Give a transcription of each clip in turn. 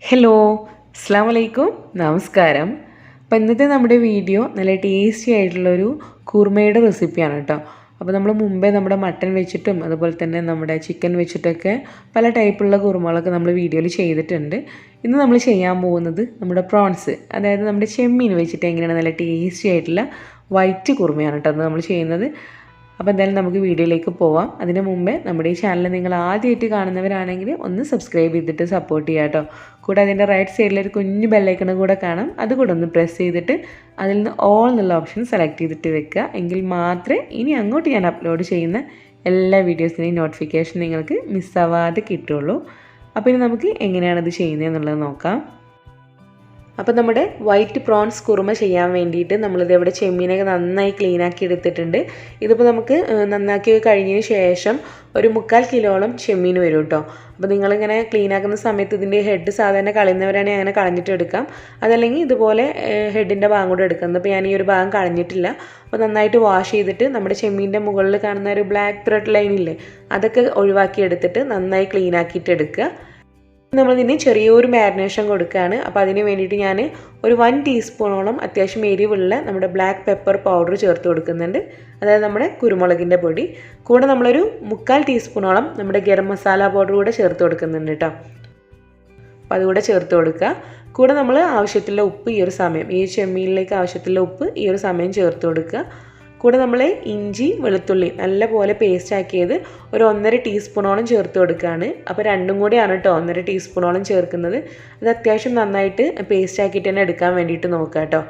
Hello, അസ്സാം വലൈക്കും, നമസ്കാരം. അപ്പോൾ ഇന്നത്തെ നമ്മുടെ വീഡിയോ നല്ല ടേസ്റ്റി ആയിട്ടുള്ളൊരു കുർമയുടെ റെസിപ്പിയാണ് കേട്ടോ. അപ്പോൾ നമ്മൾ മുമ്പേ നമ്മുടെ മട്ടൻ വെച്ചിട്ടും അതുപോലെ തന്നെ നമ്മുടെ ചിക്കൻ വെച്ചിട്ടൊക്കെ പല ടൈപ്പുള്ള കുറുമകളൊക്കെ നമ്മൾ വീഡിയോയിൽ ചെയ്തിട്ടുണ്ട്. ഇന്ന് നമ്മൾ ചെയ്യാൻ പോകുന്നത് നമ്മുടെ പ്രോൺസ്, അതായത് നമ്മുടെ ചെമ്മീൻ വെച്ചിട്ട് എങ്ങനെയാണ് നല്ല ടേസ്റ്റി ആയിട്ടുള്ള വൈറ്റ് കുറുമയാണ് കേട്ടോ നമ്മൾ ചെയ്യുന്നത്. അപ്പോൾ എന്തായാലും നമുക്ക് വീഡിയോയിലേക്ക് പോവാം. അതിന് മുമ്പേ നമ്മുടെ ഈ ചാനൽ നിങ്ങൾ ആദ്യമായിട്ട് കാണുന്നവരാണെങ്കിൽ ഒന്ന് സബ്സ്ക്രൈബ് ചെയ്തിട്ട് സപ്പോർട്ട് ചെയ്യുക കേട്ടോ. കൂടെ അതിൻ്റെ റൈറ്റ് സൈഡിലൊരു കുഞ്ഞു ബെല്ലൈക്കണും കൂടെ കാണാം, അതുകൂടെ ഒന്ന് പ്രസ് ചെയ്തിട്ട് അതിൽ നിന്ന് ഓൾ എന്നുള്ള ഓപ്ഷൻ സെലക്ട് ചെയ്തിട്ട് വെക്കുക. എങ്കിൽ മാത്രമേ ഇനി അങ്ങോട്ട് ഞാൻ അപ്ലോഡ് ചെയ്യുന്ന എല്ലാ വീഡിയോസിൻ്റെയും നോട്ടിഫിക്കേഷൻ നിങ്ങൾക്ക് മിസ്സാവാതെ കിട്ടുള്ളൂ. അപ്പോൾ ഇനി നമുക്ക് എങ്ങനെയാണത് ചെയ്യുന്നതെന്നുള്ളത് നോക്കാം. അപ്പോൾ നമ്മുടെ വൈറ്റ് പ്രോൺസ് കുറുമ ചെയ്യാൻ വേണ്ടിയിട്ട് നമ്മളിതിവിടെ ചെമ്മീനൊക്കെ നന്നായി ക്ലീനാക്കി എടുത്തിട്ടുണ്ട്. ഇതിപ്പോൾ നമുക്ക് നന്നാക്കി കഴിഞ്ഞതിന് ശേഷം ഒരു 3/4 കിലോളം ചെമ്മീൻ വരും കേട്ടോ. അപ്പോൾ നിങ്ങളിങ്ങനെ ക്ലീനാക്കുന്ന സമയത്ത് ഇതിൻ്റെ ഹെഡ് സാധാരണ കളയുന്നവരാണെങ്കിൽ അങ്ങനെ കളഞ്ഞിട്ട് എടുക്കാം. അതല്ലെങ്കിൽ ഇതുപോലെ ഹെഡിൻ്റെ ഭാഗം കൂടെ എടുക്കുന്നത്. അപ്പോൾ ഞാൻ ഈ ഒരു ഭാഗം കളഞ്ഞിട്ടില്ല. അപ്പോൾ നന്നായിട്ട് വാഷ് ചെയ്തിട്ട് നമ്മുടെ ചെമ്മീൻ്റെ മുകളിൽ കാണുന്ന ഒരു ബ്ലാക്ക് ത്രെഡ് ലൈനില്ലേ, അതൊക്കെ ഒഴിവാക്കി എടുത്തിട്ട് നന്നായി ക്ലീനാക്കിയിട്ട് എടുക്കുക. നമ്മളിതിന് ചെറിയൊരു മാരിനേഷൻ കൊടുക്കുകയാണ്. അപ്പോൾ അതിന് വേണ്ടിയിട്ട് ഞാൻ ഒരു 1 ടീസ്പൂണോളം അത്യാവശ്യം എരിവുള്ള നമ്മുടെ ബ്ലാക്ക് പെപ്പർ പൗഡർ ചേർത്ത് കൊടുക്കുന്നുണ്ട്, അതായത് നമ്മുടെ കുരുമുളകിൻ്റെ പൊടി. കൂടെ നമ്മളൊരു 3/4 ടീസ്പൂണോളം നമ്മുടെ ഗരം മസാല പൗഡർ കൂടെ ചേർത്ത് കൊടുക്കുന്നുണ്ട് കേട്ടോ. അപ്പോൾ അതുകൂടെ ചേർത്ത് കൊടുക്കുക. കൂടെ നമ്മൾ ആവശ്യത്തിലുള്ള ഉപ്പ് ഈ ഒരു സമയം, ഈ ചെമ്മീനിലേക്ക് ആവശ്യത്തിലുള്ള ഉപ്പ് ഈ ഒരു സമയം ചേർത്ത് കൊടുക്കുക. കൂടെ നമ്മൾ ഇഞ്ചി വെളുത്തുള്ളി നല്ലപോലെ പേസ്റ്റ് ആക്കിയത് ഒരു 1.5 ടീസ്പൂണോളം ചേർത്ത് കൊടുക്കുകയാണ്. അപ്പോൾ രണ്ടും കൂടിയാണ് കേട്ടോ 1.5 ടീസ്പൂണോളം ചേർക്കുന്നത്. അത് അത്യാവശ്യം നന്നായിട്ട് പേസ്റ്റ് ആക്കിയിട്ട് തന്നെ എടുക്കാൻ വേണ്ടിയിട്ട് നോക്കുക കേട്ടോ.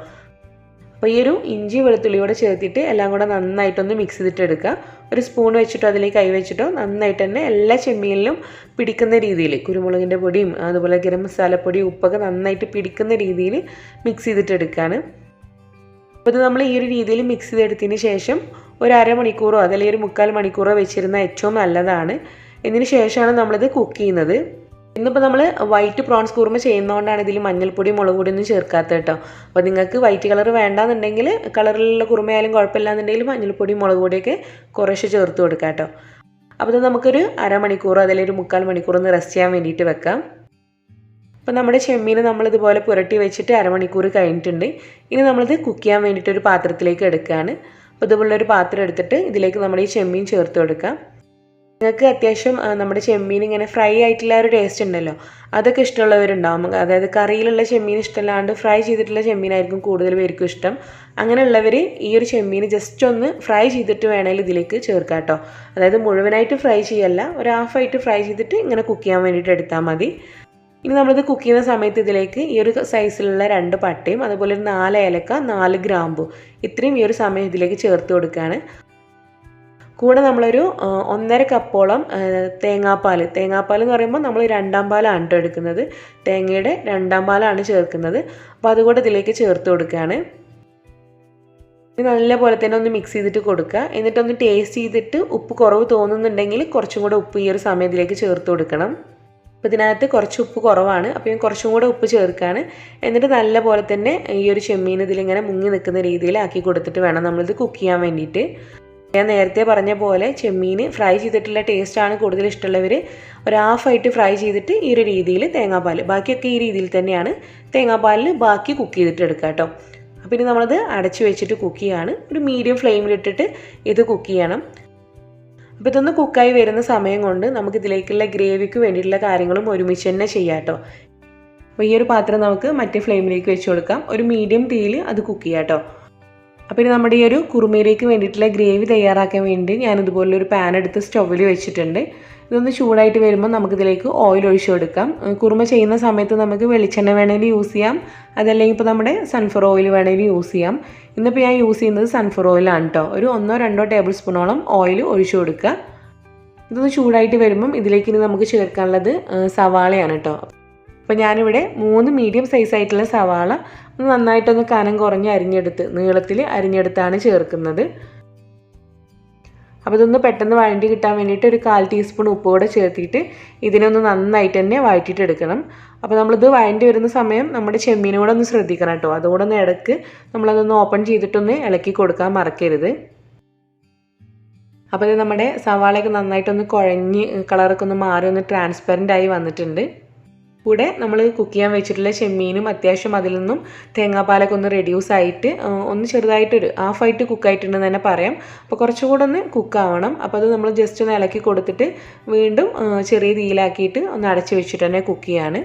അപ്പോൾ ഈ ഒരു ഇഞ്ചി വെളുത്തുള്ളിയോടെ ചേർത്തിട്ട് എല്ലാം കൂടെ നന്നായിട്ടൊന്ന് മിക്സ് ചെയ്തിട്ട് എടുക്കുക. ഒരു സ്പൂൺ വെച്ചിട്ടോ അതിലേക്ക് കൈ വെച്ചിട്ടോ നന്നായിട്ട് തന്നെ എല്ലാ ചെമ്മീനിലും പിടിക്കുന്ന രീതിയിൽ കുരുമുളകിൻ്റെ പൊടിയും അതുപോലെ ഗരം മസാലപ്പൊടിയും ഉപ്പൊക്കെ നന്നായിട്ട് പിടിക്കുന്ന രീതിയിൽ മിക്സ് ചെയ്തിട്ട് എടുക്കുകയാണ്. അപ്പോൾ ഇത് നമ്മൾ ഈ ഒരു രീതിയിൽ മിക്സ് ചെയ്തെടുത്തതിന് ശേഷം ഒരു അരമണിക്കൂറോ അതല്ലെങ്കിൽ ഒരു 3/4 മണിക്കൂറോ വെച്ചിരുന്ന ഏറ്റവും നല്ലതാണ്. ഇതിന് ശേഷമാണ് നമ്മളിത് കുക്ക് ചെയ്യുന്നത്. ഇന്നിപ്പോൾ നമ്മൾ വൈറ്റ് പ്രോൺസ് കുറുമ ചെയ്യുന്നതുകൊണ്ടാണ് ഇതിൽ മഞ്ഞൾപ്പൊടി മുളക് പൊടി ഒന്നും ചേർക്കാത്ത കേട്ടോ. അപ്പോൾ നിങ്ങൾക്ക് വൈറ്റ് കളർ വേണ്ടാന്നുണ്ടെങ്കിൽ കളറിലുള്ള കുറുമയായാലും കുഴപ്പമില്ലാന്നുണ്ടെങ്കിൽ മഞ്ഞൾപ്പൊടി മുളക് പൊടിയൊക്കെ കുറേശ്ശെ ചേർത്ത് കൊടുക്കാം കേട്ടോ. അപ്പോൾ ഇത് നമുക്കൊരു അരമണിക്കൂറോ അതല്ലെങ്കിൽ ഒരു 3/4 മണിക്കൂറോ ഒന്ന് റെസ്റ്റ് ചെയ്യാൻ വേണ്ടിയിട്ട് വെക്കാം. അപ്പോൾ നമ്മുടെ ചെമ്മീൻ നമ്മളിതുപോലെ പുരട്ടി വെച്ചിട്ട് അരമണിക്കൂർ കഴിഞ്ഞിട്ടുണ്ട്. ഇനി നമ്മളിത് കുക്ക് ചെയ്യാൻ വേണ്ടിയിട്ട് ഒരു പാത്രത്തിലേക്ക് എടുക്കുകയാണ്. അപ്പോൾ ഇതുപോലൊരു പാത്രം എടുത്തിട്ട് ഇതിലേക്ക് നമ്മുടെ ഈ ചെമ്മീൻ ചേർത്ത് കൊടുക്കാം. നിങ്ങൾക്ക് അത്യാവശ്യം നമ്മുടെ ചെമ്മീൻ ഇങ്ങനെ ഫ്രൈ ആയിട്ടുള്ള ഒരു ടേസ്റ്റ് ഉണ്ടല്ലോ, അതൊക്കെ ഇഷ്ടമുള്ളവരുണ്ടാവും. അതായത് കറിയിലുള്ള ചെമ്മീൻ ഇഷ്ടമല്ലാണ്ട് ഫ്രൈ ചെയ്തിട്ടുള്ള ചെമ്മീനായിരിക്കും കൂടുതൽ പേർക്കും ഇഷ്ടം. അങ്ങനെയുള്ളവർ ഈ ഒരു ചെമ്മീൻ ജസ്റ്റ് ഒന്ന് ഫ്രൈ ചെയ്തിട്ട് വേണമെങ്കിൽ ഇതിലേക്ക് ചേർക്കാം കേട്ടോ. അതായത് മുഴുവനായിട്ട് ഫ്രൈ ചെയ്യല്ല, ഒരു ഹാഫായിട്ട് ഫ്രൈ ചെയ്തിട്ട് ഇങ്ങനെ കുക്ക് ചെയ്യാൻ വേണ്ടിയിട്ട് എടുത്താൽ മതി. ഇനി നമ്മളിത് കുക്ക് ചെയ്യുന്ന സമയത്ത് ഇതിലേക്ക് ഈ ഒരു സൈസിലുള്ള 2 പട്ടയും അതുപോലെ ഒരു 4 ഏലക്ക 4 ഗ്രാമ്പു ഇത്രയും ഈ ഒരു സമയം ഇതിലേക്ക് ചേർത്ത് കൊടുക്കുകയാണ്. കൂടെ നമ്മളൊരു 1.5 കപ്പോളം തേങ്ങാപ്പാൽ എന്ന് പറയുമ്പോൾ നമ്മൾ 2-ാം പാലാണ് കേട്ടോ എടുക്കുന്നത്. തേങ്ങയുടെ 2-ാം പാലാണ് ചേർക്കുന്നത്. അപ്പോൾ അതുകൂടെ ഇതിലേക്ക് ചേർത്ത് കൊടുക്കുകയാണ്. ഇത് നല്ലപോലെ തന്നെ ഒന്ന് മിക്സ് ചെയ്തിട്ട് കൊടുക്കുക. എന്നിട്ടൊന്ന് ടേസ്റ്റ് ചെയ്തിട്ട് ഉപ്പ് കുറവ് തോന്നുന്നുണ്ടെങ്കിൽ കുറച്ചും കൂടെ ഉപ്പ് ഈ ഒരു സമയം ഇതിലേക്ക് ചേർത്ത് കൊടുക്കണം. അപ്പോൾ ഇതിനകത്ത് കുറച്ച് ഉപ്പ് കുറവാണ്, അപ്പോൾ ഞാൻ കുറച്ചും കൂടെ ഉപ്പ് ചേർക്കുകയാണ്. എന്നിട്ട് നല്ലപോലെ തന്നെ ഈ ഒരു ചെമ്മീൻ ഇതിലിങ്ങനെ മുങ്ങി നിൽക്കുന്ന രീതിയിലാക്കി കൊടുത്തിട്ട് വേണം നമ്മളിത് കുക്ക് ചെയ്യാൻ വേണ്ടിയിട്ട്. ഞാൻ നേരത്തെ പറഞ്ഞ പോലെ ചെമ്മീൻ ഫ്രൈ ചെയ്തിട്ടുള്ള ടേസ്റ്റാണ് കൂടുതൽ ഇഷ്ടമുള്ളവർ ഒരു ഹാഫായിട്ട് ഫ്രൈ ചെയ്തിട്ട് ഈ ഒരു രീതിയിൽ തേങ്ങാപ്പാൽ, ബാക്കിയൊക്കെ ഈ രീതിയിൽ തന്നെയാണ് തേങ്ങാപ്പാലിൽ ബാക്കി കുക്ക് ചെയ്തിട്ട് എടുക്കുക കേട്ടോ. അപ്പോൾ ഇനി നമ്മളത് അടച്ച് വെച്ചിട്ട് കുക്ക് ചെയ്യുകയാണ്. ഒരു മീഡിയം ഫ്ലെയിമിലിട്ടിട്ട് ഇത് കുക്ക് ചെയ്യണം. അപ്പോൾ ഇതൊന്ന് കുക്കായി വരുന്ന സമയം കൊണ്ട് നമുക്കിതിലേക്കുള്ള ഗ്രേവിക്ക് വേണ്ടിയിട്ടുള്ള കാര്യങ്ങളും ഒരുമിച്ച് തന്നെ ചെയ്യാം കേട്ടോ. അപ്പോൾ ഈ ഒരു പാത്രം നമുക്ക് മറ്റേ ഫ്ലെയിമിലേക്ക് വെച്ച് കൊടുക്കാം. ഒരു മീഡിയം തീയിൽ അത് കുക്ക് ചെയ്യാം കേട്ടോ. അപ്പോൾ ഇനി നമ്മുടെ ഈ ഒരു കുറുമയിലേക്ക് വേണ്ടിയിട്ടുള്ള ഗ്രേവി തയ്യാറാക്കാൻ വേണ്ടി ഞാനിതുപോലെ ഒരു പാൻ എടുത്ത് സ്റ്റൗവിൽ വെച്ചിട്ടുണ്ട്. ഇതൊന്ന് ചൂടായിട്ട് വരുമ്പോൾ നമുക്കിതിലേക്ക് ഓയിൽ ഒഴിച്ചു കൊടുക്കാം. കുറുമ ചെയ്യുന്ന സമയത്ത് നമുക്ക് വെളിച്ചെണ്ണ വേണമെങ്കിൽ യൂസ് ചെയ്യാം, അതല്ലെങ്കിൽ ഇപ്പോൾ നമ്മുടെ സൺഫ്ലവർ ഓയിൽ വേണമെങ്കിൽ യൂസ് ചെയ്യാം. ഇന്നിപ്പോൾ ഞാൻ യൂസ് ചെയ്യുന്നത് സൺഫ്ലവർ ഓയിലാണ് കേട്ടോ. ഒരു 1-2 ടേബിൾ സ്പൂണോളം ഓയിൽ ഒഴിച്ചു കൊടുക്കുക. ഇതൊന്ന് ചൂടായിട്ട് വരുമ്പം ഇതിലേക്ക് ഇനി നമുക്ക് ചേർക്കാനുള്ളത് സവാളയാണ് കേട്ടോ. അപ്പോൾ ഞാനിവിടെ 3 മീഡിയം സൈസായിട്ടുള്ള സവാള നന്നായിട്ടൊന്ന് കനം കുറഞ്ഞ് അരിഞ്ഞെടുത്ത് നീളത്തിൽ അരിഞ്ഞെടുത്താണ് ചേർക്കുന്നത്. അപ്പോൾ ഇതൊന്ന് പെട്ടെന്ന് വഴണ്ടി കിട്ടാൻ വേണ്ടിയിട്ട് ഒരു 1/4 ടീസ്പൂൺ ഉപ്പ് കൂടെ ചേർത്തിട്ട് ഇതിനൊന്ന് നന്നായിട്ട് തന്നെ വഴറ്റിയിട്ട് എടുക്കണം. അപ്പോൾ നമ്മളിത് വഴണ്ടി വരുന്ന സമയം നമ്മുടെ ചെമ്മീനോടെ ഒന്ന് ശ്രദ്ധിക്കണം കേട്ടോ. അതുകൂടെ ഒന്ന് ഇടയ്ക്ക് നമ്മളതൊന്ന് ഓപ്പൺ ചെയ്തിട്ടൊന്ന് ഇളക്കി കൊടുക്കാൻ മറക്കരുത്. അപ്പോൾ ഇത് നമ്മുടെ സവാളയൊക്കെ നന്നായിട്ടൊന്ന് കുഴഞ്ഞ് കളറൊക്കെ ഒന്ന് മാറി ഒന്ന് ട്രാൻസ്പെറൻ്റ് ആയി വന്നിട്ടുണ്ട്. കൂടെ നമ്മൾ കുക്ക് ചെയ്യാൻ വെച്ചിട്ടുള്ള ചെമ്മീനും അത്യാവശ്യം അതിൽ നിന്നും തേങ്ങാപ്പാലൊക്കെ ഒന്ന് റെഡ്യൂസ് ആയിട്ട് ഒന്ന് ചെറുതായിട്ടൊരു ഹാഫായിട്ട് കുക്കായിട്ടുണ്ടെന്ന് തന്നെ പറയാം. അപ്പോൾ കുറച്ചുകൂടെ ഒന്ന് കുക്കാവണം. അപ്പോൾ അത് നമ്മൾ ജസ്റ്റ് ഒന്ന് ഇളക്കി കൊടുത്തിട്ട് വീണ്ടും ചെറിയ തീയിലാക്കിയിട്ട് ഒന്ന് അടച്ച് വെച്ചിട്ട് തന്നെ കുക്ക് ചെയ്യാണ്.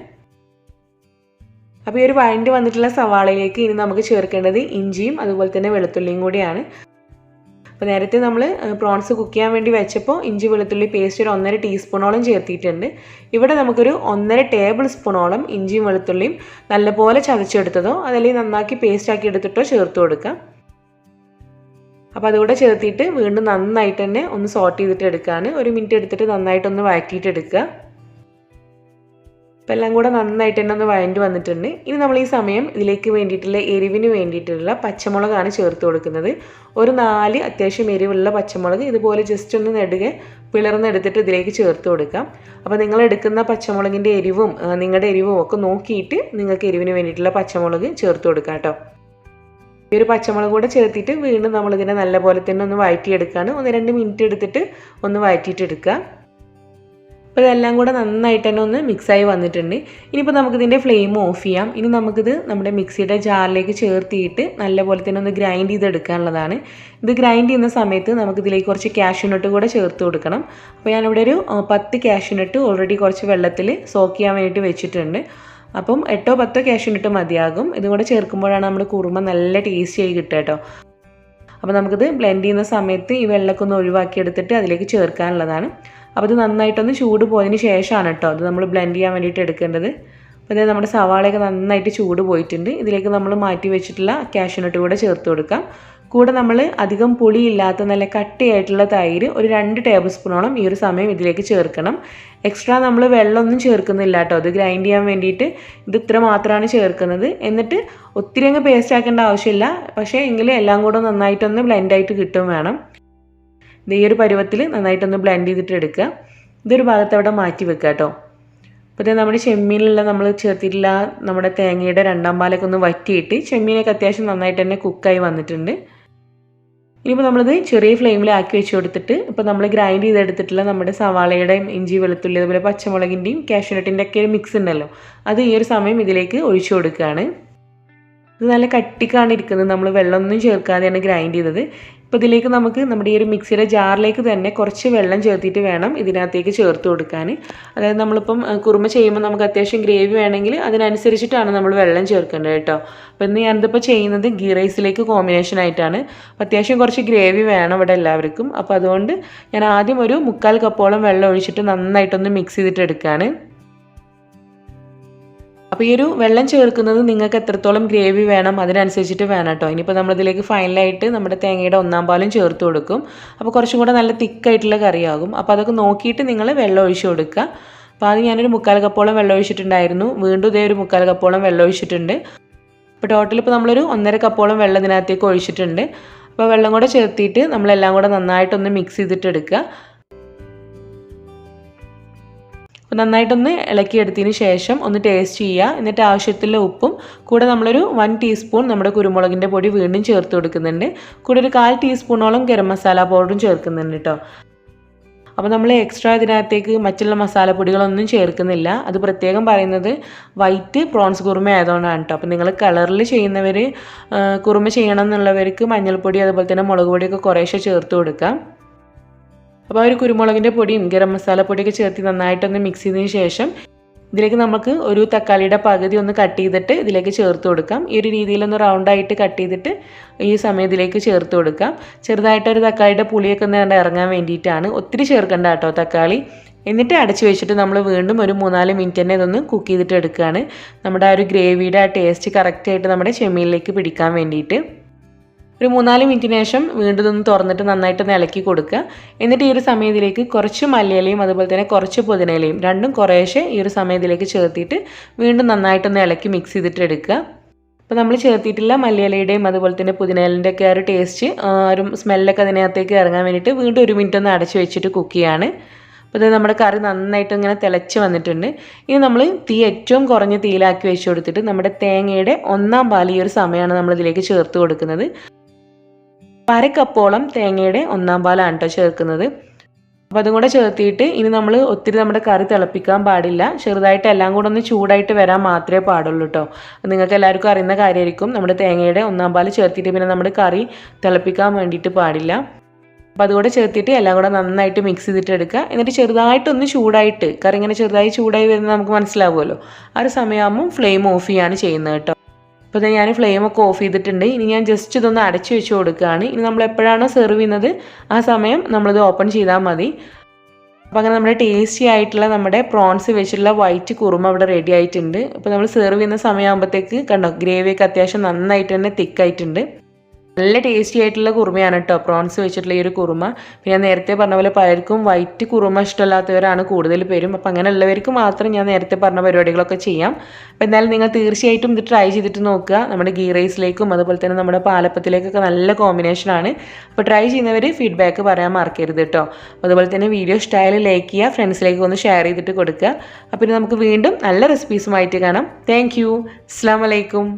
അപ്പോൾ ഈ ഒരു വഴണ്ടി വന്നിട്ടുള്ള സവാളയിലേക്ക് ഇനി നമുക്ക് ചേർക്കേണ്ടത് ഇഞ്ചിയും അതുപോലെ തന്നെ വെളുത്തുള്ളിയും കൂടിയാണ്. അപ്പോൾ നേരത്തെ നമ്മൾ പ്രോൺസ് കുക്ക് ചെയ്യാൻ വേണ്ടി വെച്ചപ്പോൾ ഇഞ്ചി വെളുത്തുള്ളി പേസ്റ്റ് ഒരു 1.5 ടീസ്പൂണോളം ചേർത്തിയിട്ടുണ്ട്. ഇവിടെ നമുക്കൊരു 1.5 ടേബിൾ സ്പൂണോളം ഇഞ്ചിയും വെളുത്തുള്ളിയും നല്ലപോലെ ചതച്ചെടുത്തതോ അതല്ലെങ്കിൽ നന്നാക്കി പേസ്റ്റ് ആക്കി എടുത്തിട്ടോ ചേർത്ത് കൊടുക്കാം. അപ്പോൾ അതുകൂടെ ചേർത്തിട്ട് വീണ്ടും നന്നായിട്ട് തന്നെ ഒന്ന് സോട്ട് ചെയ്തിട്ട് എടുക്കുകയാണ്. 1 മിനിറ്റ് എടുത്തിട്ട് നന്നായിട്ടൊന്ന് വഴറ്റിയിട്ട് എടുക്കുക. അപ്പോൾ എല്ലാം കൂടെ നന്നായിട്ട് തന്നെ ഒന്ന് വഴണ്ടി വന്നിട്ടുണ്ട്. ഇനി നമ്മൾ ഈ സമയം ഇതിലേക്ക് വേണ്ടിയിട്ടുള്ള എരിവിന് വേണ്ടിയിട്ടുള്ള പച്ചമുളകാണ് ചേർത്ത് കൊടുക്കുന്നത്. ഒരു 4 അത്യാവശ്യം എരിവുള്ള പച്ചമുളക് ഇതുപോലെ ജസ്റ്റ് ഒന്ന് നെടുകെ പിളർന്നെടുത്തിട്ട് ഇതിലേക്ക് ചേർത്ത് കൊടുക്കാം. അപ്പോൾ നിങ്ങൾ എടുക്കുന്ന പച്ചമുളകിൻ്റെ എരിവും നിങ്ങളുടെ എരിവും ഒക്കെ നോക്കിയിട്ട് നിങ്ങൾക്ക് എരിവിന് വേണ്ടിയിട്ടുള്ള പച്ചമുളക് ചേർത്ത് കൊടുക്കാം കേട്ടോ. ഈ ഒരു പച്ചമുളക് കൂടെ ചേർത്തിട്ട് വീണ്ടും നമ്മളിതിനെ നല്ലപോലെ തന്നെ ഒന്ന് വഴറ്റിയെടുക്കുകയാണ്. 1-2 മിനിറ്റ് എടുത്തിട്ട് ഒന്ന് വഴറ്റിയിട്ട് എടുക്കുക. അപ്പോൾ ഇതെല്ലാം കൂടെ നന്നായിട്ട് തന്നെ ഒന്ന് മിക്സായി വന്നിട്ടുണ്ട്. ഇനിയിപ്പോൾ നമുക്കിതിൻ്റെ ഫ്ലെയിം ഓഫ് ചെയ്യാം. ഇനി നമുക്കിത് നമ്മുടെ മിക്സിയുടെ ജാറിലേക്ക് ചേർത്തിയിട്ട് നല്ലപോലെ തന്നെ ഒന്ന് ഗ്രൈൻഡ് ചെയ്തെടുക്കാനുള്ളതാണ്. ഇത് ഗ്രൈൻഡ് ചെയ്യുന്ന സമയത്ത് നമുക്കിതിലേക്ക് കുറച്ച് കാഷ്യൂനട്ട് കൂടെ ചേർത്ത് കൊടുക്കണം. അപ്പോൾ ഞാനിവിടെ ഒരു 10 കാഷ്യൂനട്ട് ഓൾറെഡി കുറച്ച് വെള്ളത്തിൽ സോക്ക് ചെയ്യാൻ വേണ്ടിയിട്ട് വെച്ചിട്ടുണ്ട്. അപ്പം 8-10 കാഷ്യൂനട്ട് മതിയാകും. ഇതും കൂടെ ചേർക്കുമ്പോഴാണ് നമ്മുടെ കുറുമ നല്ല ടേസ്റ്റി ആയി കിട്ടുക കേട്ടോ. അപ്പോൾ നമുക്കിത് ബ്ലെൻഡ് ചെയ്യുന്ന സമയത്ത് ഈ വെള്ളമൊക്കെ ഒന്ന് ഒഴിവാക്കിയെടുത്തിട്ട് അതിലേക്ക് ചേർക്കാനുള്ളതാണ്. അപ്പോൾ ഇത് നന്നായിട്ടൊന്ന് ചൂട് പോയതിന് ശേഷമാണ് കേട്ടോ അത് നമ്മൾ ബ്ലെൻഡ് ചെയ്യാൻ വേണ്ടിയിട്ട് എടുക്കേണ്ടത്. അപ്പോൾ അതായത് നമ്മുടെ സവാളയൊക്കെ നന്നായിട്ട് ചൂട് പോയിട്ടുണ്ട്. ഇതിലേക്ക് നമ്മൾ മാറ്റി വെച്ചിട്ടുള്ള കാഷ്യൂനട്ട് കൂടെ ചേർത്ത് കൊടുക്കാം. കൂടെ നമ്മൾ അധികം പുളിയില്ലാത്ത നല്ല കട്ടിയായിട്ടുള്ള തൈര് ഒരു 2 ടേബിൾ സ്പൂണോളം ഈ ഒരു സമയം ഇതിലേക്ക് ചേർക്കണം. എക്സ്ട്രാ നമ്മൾ വെള്ളമൊന്നും ചേർക്കുന്നില്ല കേട്ടോ. അത് ഗ്രൈൻഡ് ചെയ്യാൻ വേണ്ടിയിട്ട് ഇത് ഇത്ര മാത്രമാണ് ചേർക്കുന്നത്. എന്നിട്ട് ഒത്തിരി അങ്ങ് പേസ്റ്റ് ആക്കേണ്ട ആവശ്യമില്ല. പക്ഷേ എങ്കിലും എല്ലാം കൂടെ നന്നായിട്ടൊന്ന് ബ്ലെൻഡായിട്ട് കിട്ടും വേണം. ഈ ഒരു പരുവത്തിൽ നന്നായിട്ടൊന്ന് ബ്ലെൻഡ് ചെയ്തിട്ട് എടുക്കുക. ഇതൊരു ഭാഗത്ത് അവിടെ മാറ്റി വെക്കുക കേട്ടോ. അപ്പോൾ ഇത് നമ്മുടെ ചെമ്മീനിലുള്ള നമ്മൾ ചേർത്തിട്ടുള്ള നമ്മുടെ തേങ്ങയുടെ 2ാം പാലൊക്കെ ഒന്ന് വറ്റിയിട്ട് ചെമ്മീനൊക്കെ അത്യാവശ്യം നന്നായിട്ട് തന്നെ കുക്കായി വന്നിട്ടുണ്ട്. ഇനിയിപ്പോൾ നമ്മളിത് ചെറിയ ഫ്ലെയിമിലാക്കി വെച്ച് കൊടുത്തിട്ട് ഇപ്പോൾ നമ്മൾ ഗ്രൈൻഡ് ചെയ്തെടുത്തിട്ടുള്ള നമ്മുടെ സവാളയുടെയും ഇഞ്ചി വെളുത്തുള്ളി അതുപോലെ പച്ചമുളകിൻ്റെയും കാഷ്യൂനട്ടിൻ്റെ ഒക്കെ ഒരു മിക്സ് ഉണ്ടല്ലോ അത് ഈ ഒരു സമയം ഇതിലേക്ക് ഒഴിച്ചു കൊടുക്കുകയാണ്. ഇത് നല്ല കട്ടിക്കാണ് ഇരിക്കുന്നത്. നമ്മൾ വെള്ളമൊന്നും ചേർക്കാതെയാണ് ഗ്രൈൻഡ് ചെയ്തത്. ഇപ്പോൾ ഇതിലേക്ക് നമുക്ക് നമ്മുടെ ഈ ഒരു മിക്സിയുടെ ജാറിലേക്ക് തന്നെ കുറച്ച് വെള്ളം ചേർത്തിട്ട് വേണം ഇതിനകത്തേക്ക് ചേർത്ത് കൊടുക്കാൻ. അതായത് നമ്മളിപ്പം കുറുമ ചെയ്യുമ്പോൾ നമുക്ക് അത്യാവശ്യം ഗ്രേവി വേണമെങ്കിൽ അതിനനുസരിച്ചിട്ടാണ് നമ്മൾ വെള്ളം ചേർക്കേണ്ടത് കേട്ടോ. അപ്പോൾ ഇന്ന് ഞാനിതിപ്പോൾ ചെയ്യുന്നത് ഗീ റൈസിലേക്ക് കോമ്പിനേഷൻ ആയിട്ടാണ്. അപ്പോൾ അത്യാവശ്യം കുറച്ച് ഗ്രേവി വേണം ഇവിടെ എല്ലാവർക്കും. അപ്പോൾ അതുകൊണ്ട് ഞാൻ ആദ്യം ഒരു 3/4 കപ്പോളം വെള്ളം ഒഴിച്ചിട്ട് നന്നായിട്ടൊന്ന് മിക്സ് ചെയ്തിട്ട് എടുക്കുകയാണ്. അപ്പോൾ ഈ ഒരു വെള്ളം ചേർക്കുന്നത് നിങ്ങൾക്ക് എത്രത്തോളം ഗ്രേവി വേണം അതിനനുസരിച്ചിട്ട് വേണം കേട്ടോ. ഇനിയിപ്പോൾ നമ്മളിതിലേക്ക് ഫൈനലായിട്ട് നമ്മുടെ തേങ്ങയുടെ 1ാം പാലും ചേർത്ത് കൊടുക്കും. അപ്പോൾ കുറച്ചും കൂടെ നല്ല തിക്കായിട്ടുള്ള കറിയാകും. അപ്പോൾ അതൊക്കെ നോക്കിയിട്ട് നിങ്ങൾ വെള്ളം ഒഴിച്ച് കൊടുക്കുക. അപ്പോൾ ആദ്യം ഞാനൊരു 3/4 കപ്പോളം വെള്ളം ഒഴിച്ചിട്ടുണ്ടായിരുന്നു. വീണ്ടും ഇതേ ഒരു 3/4 കപ്പോളം വെള്ളം ഒഴിച്ചിട്ടുണ്ട്. അപ്പോൾ ടോട്ടൽ ഇപ്പോൾ നമ്മളൊരു 1.5 കപ്പോളം വെള്ളം ഇതിനകത്തേക്ക് ഒഴിച്ചിട്ടുണ്ട്. അപ്പോൾ വെള്ളം കൂടെ ചേർത്തിട്ട് നമ്മളെല്ലാം കൂടെ നന്നായിട്ടൊന്ന് മിക്സ് ചെയ്തിട്ട് എടുക്കുക. അപ്പോൾ നന്നായിട്ടൊന്ന് ഇളക്കിയെടുത്തതിന് ശേഷം ഒന്ന് ടേസ്റ്റ് ചെയ്യുക. എന്നിട്ട് ആവശ്യത്തിലുള്ള ഉപ്പും കൂടെ നമ്മളൊരു 1 ടീസ്പൂൺ നമ്മുടെ കുരുമുളകിൻ്റെ പൊടി വീണ്ടും ചേർത്ത് കൊടുക്കുന്നുണ്ട്. കൂടെ ഒരു 1/4 ടീസ്പൂണോളം ഗരം മസാല പൗഡറും ചേർക്കുന്നുണ്ട് കേട്ടോ. അപ്പോൾ നമ്മൾ എക്സ്ട്രാ ഇതിനകത്തേക്ക് മറ്റുള്ള മസാലപ്പൊടികളൊന്നും ചേർക്കുന്നില്ല. അത് പ്രത്യേകം പറയുന്നത് വൈറ്റ് പ്രോൺസ് കുറുമ ആയതുകൊണ്ടാണ് കേട്ടോ. അപ്പോൾ നിങ്ങൾ കളറിൽ ചെയ്യുന്നവർ കുറുമ ചെയ്യണം എന്നുള്ളവർക്ക് മഞ്ഞൾപ്പൊടി അതുപോലെ തന്നെ മുളക് പൊടിയൊക്കെ കുറേശ്ശെ ചേർത്ത് കൊടുക്കാം. അപ്പോൾ ഒരു കുരുമുളകിൻ്റെ പൊടിയും ഗരം മസാല പൊടിയൊക്കെ ചേർത്ത് നന്നായിട്ടൊന്ന് മിക്സ് ചെയ്തതിന് ശേഷം ഇതിലേക്ക് നമുക്ക് ഒരു തക്കാളിയുടെ പകുതി ഒന്ന് കട്ട് ചെയ്തിട്ട് ഇതിലേക്ക് ചേർത്ത് കൊടുക്കാം. ഈ ഒരു രീതിയിലൊന്ന് റൗണ്ടായിട്ട് കട്ട് ചെയ്തിട്ട് ഈ സമയം ഇതിലേക്ക് ചേർത്ത് കൊടുക്കാം. ചെറുതായിട്ടൊരു തക്കാളിയുടെ പുളിയൊക്കെ ഒന്ന് ഇറങ്ങാൻ വേണ്ടിയിട്ടാണ്. ഒത്തിരി ചേർക്കണ്ട കേട്ടോ തക്കാളി. എന്നിട്ട് അടച്ച് വെച്ചിട്ട് നമ്മൾ വീണ്ടും ഒരു 3-4 മിനിറ്റ് തന്നെ ഇതൊന്ന് കുക്ക് ചെയ്തിട്ട് എടുക്കുകയാണ്. നമ്മുടെ ആ ഒരു ഗ്രേവിയുടെ ആ ടേസ്റ്റ് കറക്റ്റായിട്ട് നമ്മുടെ ചെമ്മീനിലേക്ക് പിടിക്കാൻ വേണ്ടിയിട്ട്. ഒരു 3-4 മിനിറ്റിന് ശേഷം വീണ്ടും ഇതൊന്ന് തുറന്നിട്ട് നന്നായിട്ടൊന്ന് ഇളക്കി കൊടുക്കുക. എന്നിട്ട് ഈ ഒരു സമയത്തിലേക്ക് കുറച്ച് മല്ലിയിലയും അതുപോലെ തന്നെ കുറച്ച് പുതിനയിലയും രണ്ടും കുറേശ്ശെ ഈ ഒരു സമയത്തിലേക്ക് ചേർത്തിട്ട് വീണ്ടും നന്നായിട്ടൊന്ന് ഇളക്കി മിക്സ് ചെയ്തിട്ട് എടുക്കുക. അപ്പോൾ നമ്മൾ ചേർത്തിട്ടുള്ള മല്ലിയിലയുടെയും അതുപോലെ തന്നെ പുതിനയിലിൻ്റെ ഒക്കെ ആ ഒരു ടേസ്റ്റ് ഒരു സ്മെല്ലൊക്കെ അതിനകത്തേക്ക് ഇറങ്ങാൻ വേണ്ടിയിട്ട് വീണ്ടും 1 മിനിറ്റ് ഒന്ന് അടച്ച് വെച്ചിട്ട് കുക്ക് ചെയ്യാണ്. അപ്പോൾ ഇത് നമ്മുടെ കറി നന്നായിട്ട് ഇങ്ങനെ തിളച്ച് വന്നിട്ടുണ്ട്. ഇനി നമ്മൾ തീ ഏറ്റവും കുറഞ്ഞ തീയിലാക്കി വെച്ച് കൊടുത്തിട്ട് നമ്മുടെ തേങ്ങയുടെ 1ാം പാൽ ഈ ഒരു സമയമാണ് നമ്മളിതിലേക്ക് ചേർത്ത് കൊടുക്കുന്നത്. 1/2 കപ്പോളം തേങ്ങയുടെ 1ാം പാലാണ് കേട്ടോ ചേർക്കുന്നത്. അപ്പോൾ അതും കൂടെ ചേർത്തിട്ട് ഇനി നമ്മൾ ഒത്തിരി നമ്മുടെ കറി തിളപ്പിക്കാൻ പാടില്ല. ചെറുതായിട്ട് എല്ലാം കൂടെ ഒന്ന് ചൂടായിട്ട് വരാൻ മാത്രമേ പാടുള്ളൂ കേട്ടോ. നിങ്ങൾക്ക് എല്ലാവർക്കും അറിയുന്ന കാര്യമായിരിക്കും. നമ്മുടെ തേങ്ങയുടെ 1/4 പാൽ ചേർത്തിട്ട് പിന്നെ നമ്മുടെ കറി തിളപ്പിക്കാൻ വേണ്ടിയിട്ട് പാടില്ല. അപ്പോൾ അതുകൂടെ ചേർത്തിട്ട് എല്ലാം കൂടെ നന്നായിട്ട് മിക്സ് ചെയ്തിട്ട് എടുക്കുക. എന്നിട്ട് ചെറുതായിട്ടൊന്ന് ചൂടായിട്ട് കറി ഇങ്ങനെ ചെറുതായി ചൂടായി വരുന്നത് നമുക്ക് മനസ്സിലാവുമല്ലോ. ആ ഒരു സമയമാകുമ്പം ഫ്ലെയിം ഓഫ് ചെയ്യാണ് ചെയ്യുന്നത് കേട്ടോ. അപ്പോൾ ഞാൻ ഫ്ലെയിമൊക്കെ ഓഫ് ചെയ്തിട്ടുണ്ട്. ഇനി ഞാൻ ജസ്റ്റ് ഇതൊന്ന് അടച്ചു വെച്ച് കൊടുക്കുകയാണ്. ഇനി നമ്മൾ എപ്പോഴാണോ സെർവ് ചെയ്യുന്നത് ആ സമയം നമ്മളിത് ഓപ്പൺ ചെയ്താൽ മതി. അപ്പോൾ അങ്ങനെ നമ്മുടെ ടേസ്റ്റി ആയിട്ടുള്ള നമ്മുടെ പ്രോൺസ് വെച്ചിട്ടുള്ള വൈറ്റ് കുറുമ ഇവിടെ റെഡി ആയിട്ടുണ്ട്. അപ്പോൾ നമ്മൾ സെർവ് ചെയ്യുന്ന സമയമാകുമ്പോഴത്തേക്ക് കണ്ടോ ഗ്രേവിയൊക്കെ അത്യാവശ്യം നന്നായിട്ട് തന്നെ തിക്കായിട്ടുണ്ട്. നല്ല ടേസ്റ്റി ആയിട്ടുള്ള കുറുമയാണ് കേട്ടോ പ്രോൺസ് വെച്ചിട്ടുള്ള ഈ ഒരു കുറുമ. പിന്നെ ഞാൻ നേരത്തെ പറഞ്ഞ പോലെ പലർക്കും വൈറ്റ് കുറുമ ഇഷ്ടമല്ലാത്തവരാണ് കൂടുതൽ പേരും. അപ്പോൾ അങ്ങനെയുള്ളവർക്ക് മാത്രം ഞാൻ നേരത്തെ പറഞ്ഞ പരിപാടികളൊക്കെ ചെയ്യാം. അപ്പോൾ എന്തായാലും നിങ്ങൾ തീർച്ചയായിട്ടും ഇത് ട്രൈ ചെയ്തിട്ട് നോക്കുക. നമ്മുടെ ഗീ റൈസിലേക്കും അതുപോലെ തന്നെ നമ്മുടെ പാലപ്പത്തിലേക്കൊക്കെ നല്ല കോമ്പിനേഷനാണ്. അപ്പോൾ ട്രൈ ചെയ്യുന്നവർ ഫീഡ്ബാക്ക് പറയാൻ മറക്കരുത് കേട്ടോ. അതുപോലെ തന്നെ വീഡിയോ ഇഷ്ടമായാലും ലൈക്ക് ചെയ്യുക, ഫ്രണ്ട്സിലേക്ക് ഒന്ന് ഷെയർ ചെയ്തിട്ട് കൊടുക്കുക. അപ്പോൾ നമുക്ക് വീണ്ടും നല്ല റെസിപ്പീസുമായിട്ട് കാണാം. Thank you. അസ്സലാമു അലൈക്കും.